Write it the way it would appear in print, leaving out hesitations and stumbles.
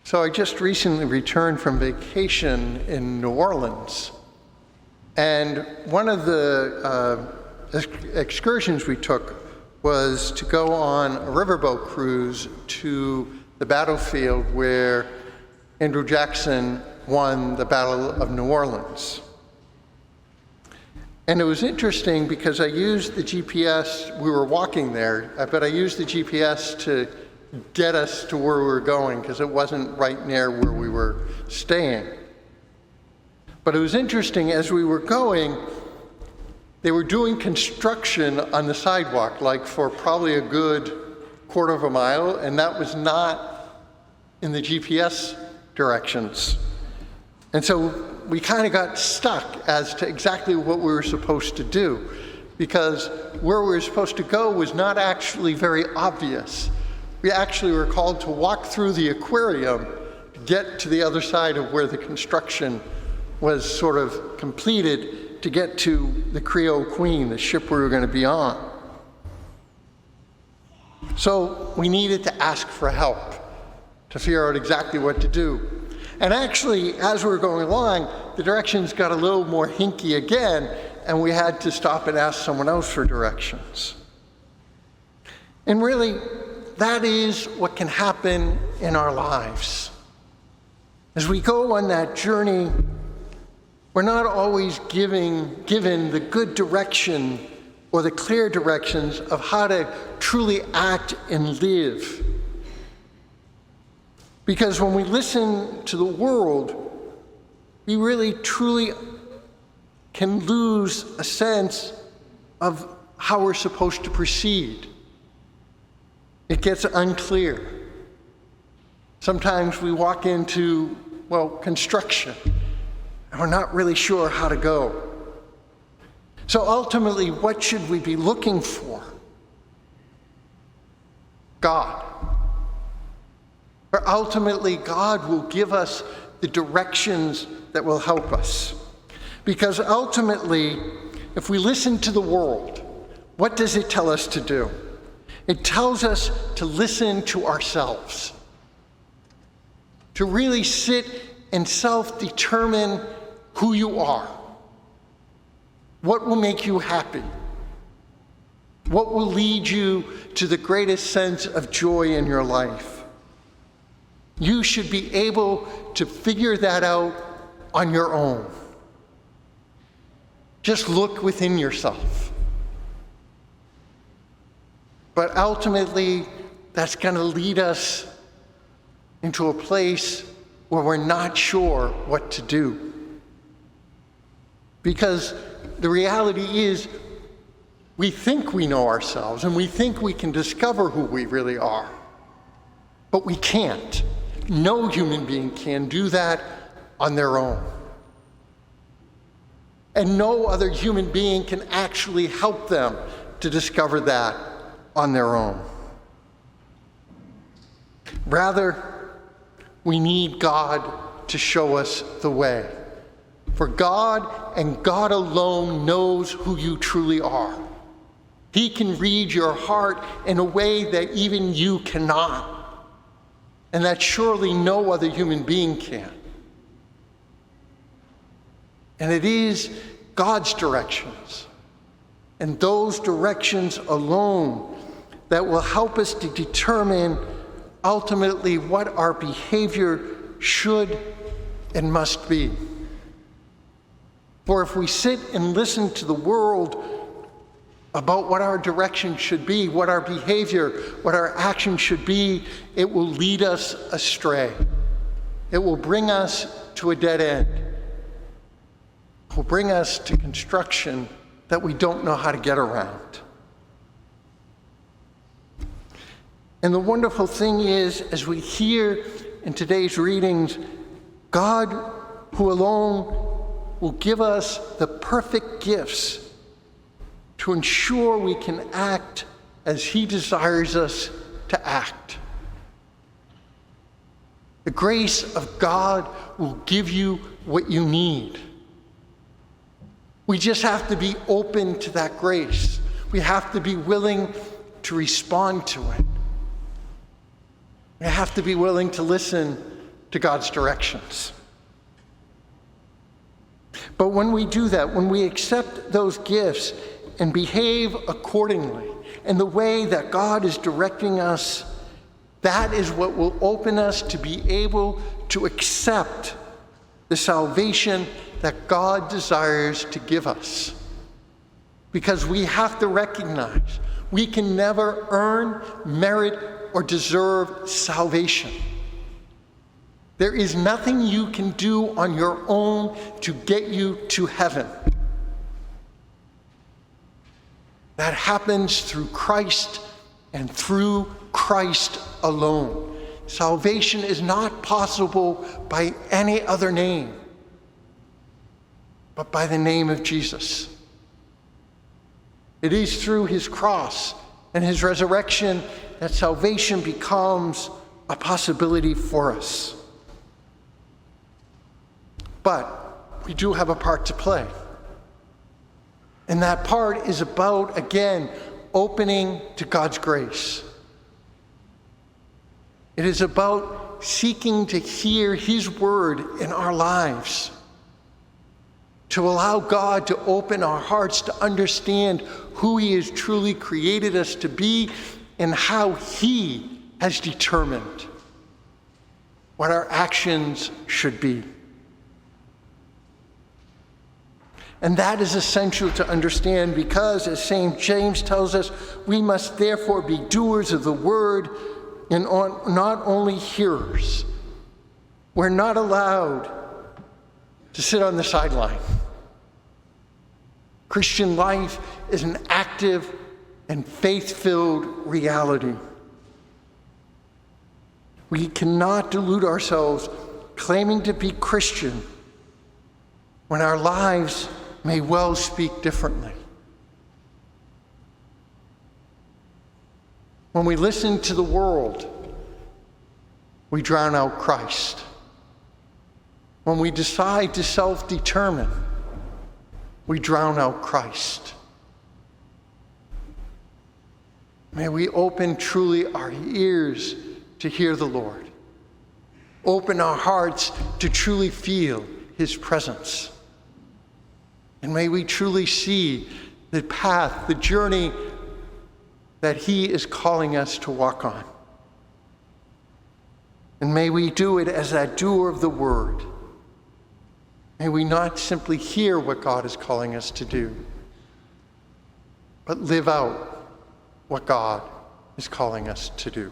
So I just recently returned from vacation in New Orleans, and one of the excursions we took was to go on a riverboat cruise to the battlefield where Andrew Jackson won the Battle of New Orleans. And it was interesting because I used the GPS, we were walking there, but I used the GPS to get us to where we were going because it wasn't right near where we were staying. But it was interesting, as we were going, they were doing construction on the sidewalk, like for probably a good quarter of a mile, and that was not in the GPS directions. And so we kind of got stuck as to exactly what we were supposed to do, because where we were supposed to go was not actually very obvious. We actually were called to walk through the aquarium to get to the other side of where the construction was sort of completed to get to the Creole Queen, the ship we were going to be on. So we needed to ask for help to figure out exactly what to do. And actually, as we were going along, the directions got a little more hinky again, and we had to stop and ask someone else for directions. And really, that is what can happen in our lives. As we go on that journey, we're not always given the good direction or the clear directions of how to truly act and live. Because when we listen to the world, we really truly can lose a sense of how we're supposed to proceed. It gets unclear. Sometimes we walk into, construction, and we're not really sure how to go. So ultimately, what should we be looking for? God. For ultimately, God will give us the directions that will help us. Because ultimately, if we listen to the world, what does it tell us to do? It tells us to listen to ourselves, to really sit and self-determine who you are. What will make you happy? What will lead you to the greatest sense of joy in your life? You should be able to figure that out on your own. Just look within yourself. But ultimately, that's going to lead us into a place where we're not sure what to do. Because the reality is, we think we know ourselves, and we think we can discover who we really are. But we can't. No human being can do that on their own. And no other human being can actually help them to discover that on their own. Rather, we need God to show us the way. For God and God alone knows who you truly are. He can read your heart in a way that even you cannot, and that surely no other human being can. And it is God's directions, and those directions alone, that will help us to determine ultimately what our behavior should and must be. For if we sit and listen to the world about what our direction should be, what our behavior, what our action should be, it will lead us astray. It will bring us to a dead end. It will bring us to construction that we don't know how to get around. And the wonderful thing is, as we hear in today's readings, God, who alone will give us the perfect gifts to ensure we can act as He desires us to act. The grace of God will give you what you need. We just have to be open to that grace. We have to be willing to respond to it. We have to be willing to listen to God's directions. But when we do that, when we accept those gifts and behave accordingly in the way that God is directing us, that is what will open us to be able to accept the salvation that God desires to give us. Because we have to recognize we can never earn, merit, or deserve salvation. There is nothing you can do on your own to get you to heaven. That happens through Christ and through Christ alone. Salvation is not possible by any other name, but by the name of Jesus. It is through his cross and his resurrection that salvation becomes a possibility for us. But we do have a part to play. And that part is about, again, opening to God's grace. It is about seeking to hear his word in our lives, to allow God to open our hearts to understand who he has truly created us to be and how he has determined what our actions should be. And that is essential to understand because, as St. James tells us, we must therefore be doers of the word and not only hearers. We're not allowed to sit on the sideline. Christian life is an active and faith-filled reality. We cannot delude ourselves claiming to be Christian when our lives may well speak differently. When we listen to the world, we drown out Christ. When we decide to self-determine, we drown out Christ. May we open truly our ears to hear the Lord. Open our hearts to truly feel his presence. And may we truly see the path, the journey that he is calling us to walk on. And may we do it as that doer of the word. May we not simply hear what God is calling us to do, but live out what God is calling us to do.